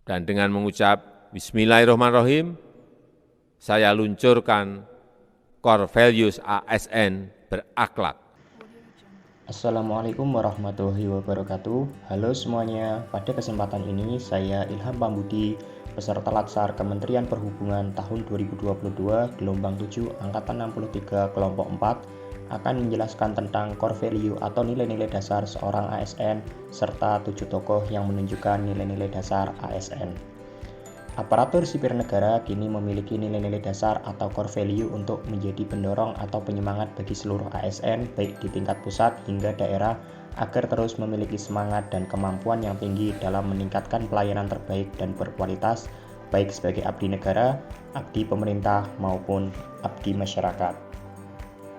Dan dengan mengucap Bismillahirrahmanirrahim, saya luncurkan Core Values ASN berakhlak. Assalamualaikum warahmatullahi wabarakatuh. Halo semuanya, pada kesempatan ini saya Ilham Pambudi, peserta Latsar Kementerian Perhubungan tahun 2022 gelombang 7 angkatan 63 kelompok 4 akan menjelaskan tentang core value atau nilai-nilai dasar seorang ASN serta 7 tokoh yang menunjukkan nilai-nilai dasar ASN. Aparatur sipil negara kini memiliki nilai-nilai dasar atau core value untuk menjadi pendorong atau penyemangat bagi seluruh ASN baik di tingkat pusat hingga daerah agar terus memiliki semangat dan kemampuan yang tinggi dalam meningkatkan pelayanan terbaik dan berkualitas baik sebagai abdi negara, abdi pemerintah maupun abdi masyarakat.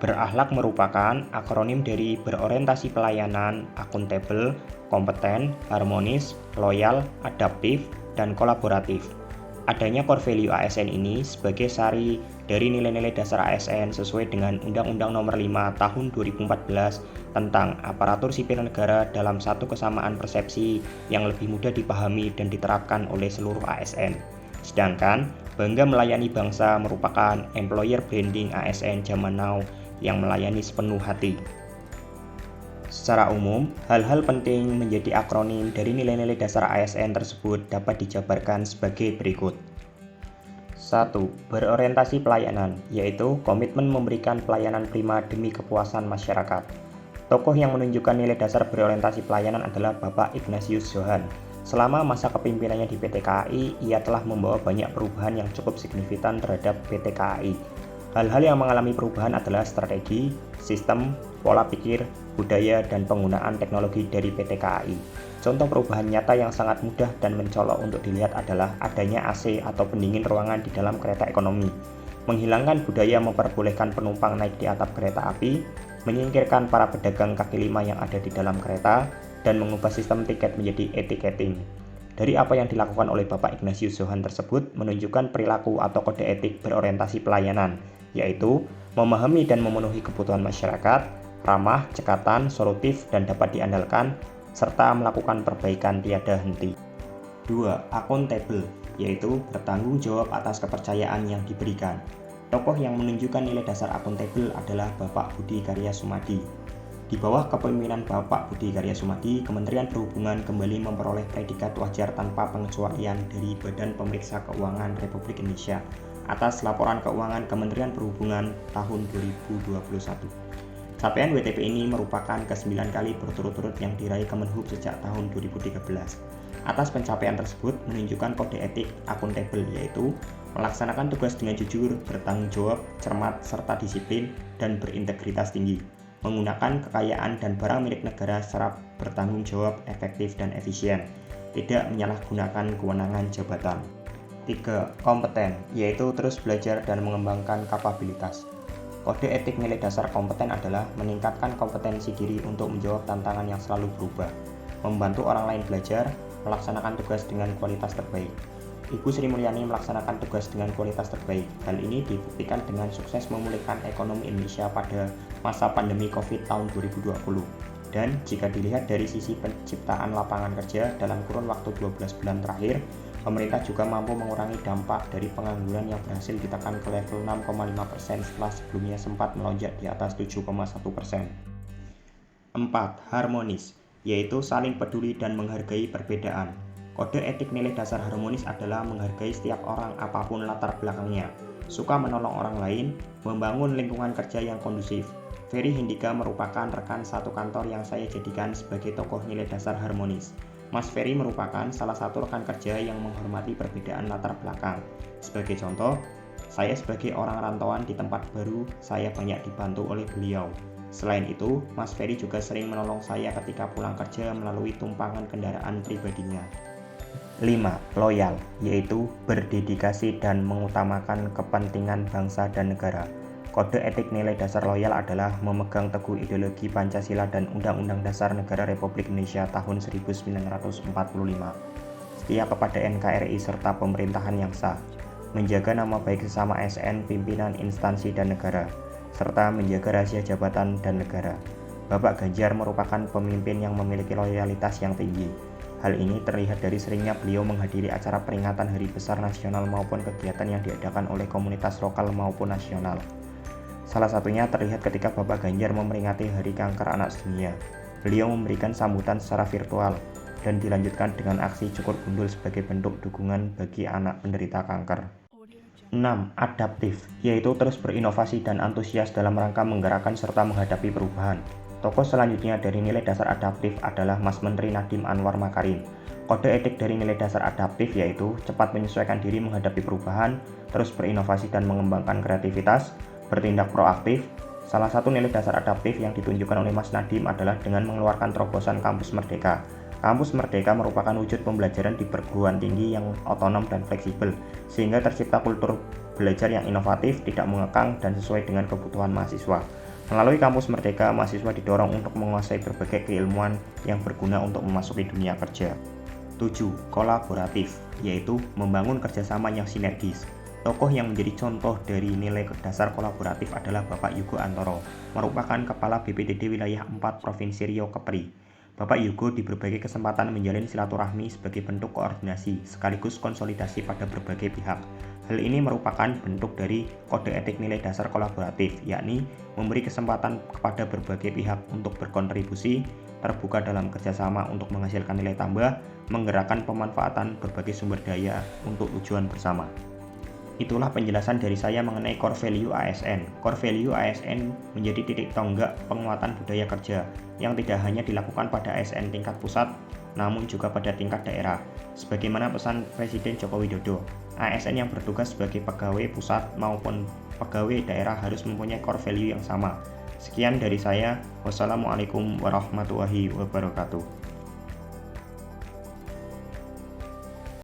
Berakhlak merupakan akronim dari berorientasi pelayanan, akuntabel, kompeten, harmonis, loyal, adaptif, dan kolaboratif. Adanya core value ASN ini sebagai sari dari nilai-nilai dasar ASN sesuai dengan Undang-Undang Nomor 5 Tahun 2014 tentang aparatur sipil negara dalam satu kesamaan persepsi yang lebih mudah dipahami dan diterapkan oleh seluruh ASN. Sedangkan bangga melayani bangsa merupakan employer branding ASN zaman now yang melayani sepenuh hati. Secara umum, hal-hal penting menjadi akronim dari nilai-nilai dasar ASN tersebut dapat dijabarkan sebagai berikut. 1. Berorientasi pelayanan, yaitu komitmen memberikan pelayanan prima demi kepuasan masyarakat. Tokoh yang menunjukkan nilai dasar berorientasi pelayanan adalah Bapak Ignatius Johan. Selama masa kepemimpinannya di PT KAI, ia telah membawa banyak perubahan yang cukup signifikan terhadap PT KAI. Hal-hal yang mengalami perubahan adalah strategi, sistem, pola pikir, budaya, dan penggunaan teknologi dari PT KAI. Contoh perubahan nyata yang sangat mudah dan mencolok untuk dilihat adalah adanya AC atau pendingin ruangan di dalam kereta ekonomi, menghilangkan budaya memperbolehkan penumpang naik di atap kereta api, menyingkirkan para pedagang kaki lima yang ada di dalam kereta, dan mengubah sistem tiket menjadi e-ticketing. Dari apa yang dilakukan oleh Bapak Ignatius Johan tersebut menunjukkan perilaku atau kode etik berorientasi pelayanan, yaitu memahami dan memenuhi kebutuhan masyarakat, ramah, cekatan, solutif, dan dapat diandalkan, serta melakukan perbaikan tiada henti. 2. Akuntabel, yaitu bertanggung jawab atas kepercayaan yang diberikan. Tokoh yang menunjukkan nilai dasar akuntabel adalah Bapak Budi Karya Sumadi. Di bawah kepemimpinan Bapak Budi Karya Sumadi, Kementerian Perhubungan kembali memperoleh predikat wajar tanpa pengecualian dari Badan Pemeriksa Keuangan Republik Indonesia atas laporan keuangan Kementerian Perhubungan tahun 2021. Capaian WTP ini merupakan ke-9 kali berturut-turut yang diraih Kemenhub sejak tahun 2013. Atas pencapaian tersebut menunjukkan kode etik akuntabel, yaitu melaksanakan tugas dengan jujur, bertanggung jawab, cermat, serta disiplin, dan berintegritas tinggi, menggunakan kekayaan dan barang milik negara secara bertanggung jawab, efektif, dan efisien, tidak menyalahgunakan kewenangan jabatan. 3. Kompeten, yaitu terus belajar dan mengembangkan kapabilitas. Kode etik nilai dasar kompeten adalah meningkatkan kompetensi diri untuk menjawab tantangan yang selalu berubah, membantu orang lain belajar, melaksanakan tugas dengan kualitas terbaik. Ibu Sri Mulyani melaksanakan tugas dengan kualitas terbaik. Hal ini dibuktikan dengan sukses memulihkan ekonomi Indonesia pada masa pandemi COVID tahun 2020. Dan jika dilihat dari sisi penciptaan lapangan kerja dalam kurun waktu 12 bulan terakhir, pemerintah juga mampu mengurangi dampak dari pengangguran yang berhasil ditekan ke level 6,5% setelah sebelumnya sempat melonjak di atas 7,1%. 4. Harmonis, yaitu saling peduli dan menghargai perbedaan. Kode etik nilai dasar harmonis adalah menghargai setiap orang apapun latar belakangnya, suka menolong orang lain, membangun lingkungan kerja yang kondusif. Ferry Hindika merupakan rekan satu kantor yang saya jadikan sebagai tokoh nilai dasar harmonis. Mas Ferry merupakan salah satu rekan kerja yang menghormati perbedaan latar belakang. Sebagai contoh, saya sebagai orang rantauan di tempat baru, saya banyak dibantu oleh beliau. Selain itu, Mas Ferry juga sering menolong saya ketika pulang kerja melalui tumpangan kendaraan pribadinya. 5. Loyal, yaitu berdedikasi dan mengutamakan kepentingan bangsa dan negara. Kode etik nilai dasar loyal adalah memegang teguh ideologi Pancasila dan Undang-Undang Dasar Negara Republik Indonesia tahun 1945, setia kepada NKRI serta pemerintahan yang sah, menjaga nama baik sesama ASN, pimpinan instansi dan negara, serta menjaga rahasia jabatan dan negara. Bapak Ganjar merupakan pemimpin yang memiliki loyalitas yang tinggi. Hal ini terlihat dari seringnya beliau menghadiri acara peringatan hari besar nasional maupun kegiatan yang diadakan oleh komunitas lokal maupun nasional. Salah satunya terlihat ketika Bapak Ganjar memperingati Hari Kanker Anak Sedunia. Beliau memberikan sambutan secara virtual dan dilanjutkan dengan aksi cukur gundul sebagai bentuk dukungan bagi anak penderita kanker. 6. Adaptif, yaitu terus berinovasi dan antusias dalam rangka menggerakkan serta menghadapi perubahan. Tokoh selanjutnya dari nilai dasar adaptif adalah Mas Menteri Nadiem Anwar Makarim. Kode etik dari nilai dasar adaptif yaitu cepat menyesuaikan diri menghadapi perubahan, terus berinovasi dan mengembangkan kreativitas, bertindak proaktif. Salah satu nilai dasar adaptif yang ditunjukkan oleh Mas Nadiem adalah dengan mengeluarkan terobosan Kampus Merdeka. Kampus Merdeka merupakan wujud pembelajaran di perguruan tinggi yang otonom dan fleksibel, sehingga tercipta kultur belajar yang inovatif, tidak mengekang, dan sesuai dengan kebutuhan mahasiswa. Melalui Kampus Merdeka, mahasiswa didorong untuk menguasai berbagai keilmuan yang berguna untuk memasuki dunia kerja. 7. Kolaboratif, yaitu membangun kerjasama yang sinergis. Tokoh yang menjadi contoh dari nilai dasar kolaboratif adalah Bapak Yugo Antoro, merupakan Kepala BPTD Wilayah 4 Provinsi Riau Kepri. Bapak Yugo di berbagai kesempatan menjalin silaturahmi sebagai bentuk koordinasi sekaligus konsolidasi pada berbagai pihak. Hal ini merupakan bentuk dari kode etik nilai dasar kolaboratif, yakni memberi kesempatan kepada berbagai pihak untuk berkontribusi, terbuka dalam kerjasama untuk menghasilkan nilai tambah, menggerakkan pemanfaatan berbagai sumber daya untuk tujuan bersama. Itulah penjelasan dari saya mengenai core value ASN. Core value ASN menjadi titik tonggak penguatan budaya kerja yang tidak hanya dilakukan pada ASN tingkat pusat, namun juga pada tingkat daerah. Sebagaimana pesan Presiden Joko Widodo, ASN yang bertugas sebagai pegawai pusat maupun pegawai daerah harus mempunyai core value yang sama. Sekian dari saya. Wassalamualaikum warahmatullahi wabarakatuh.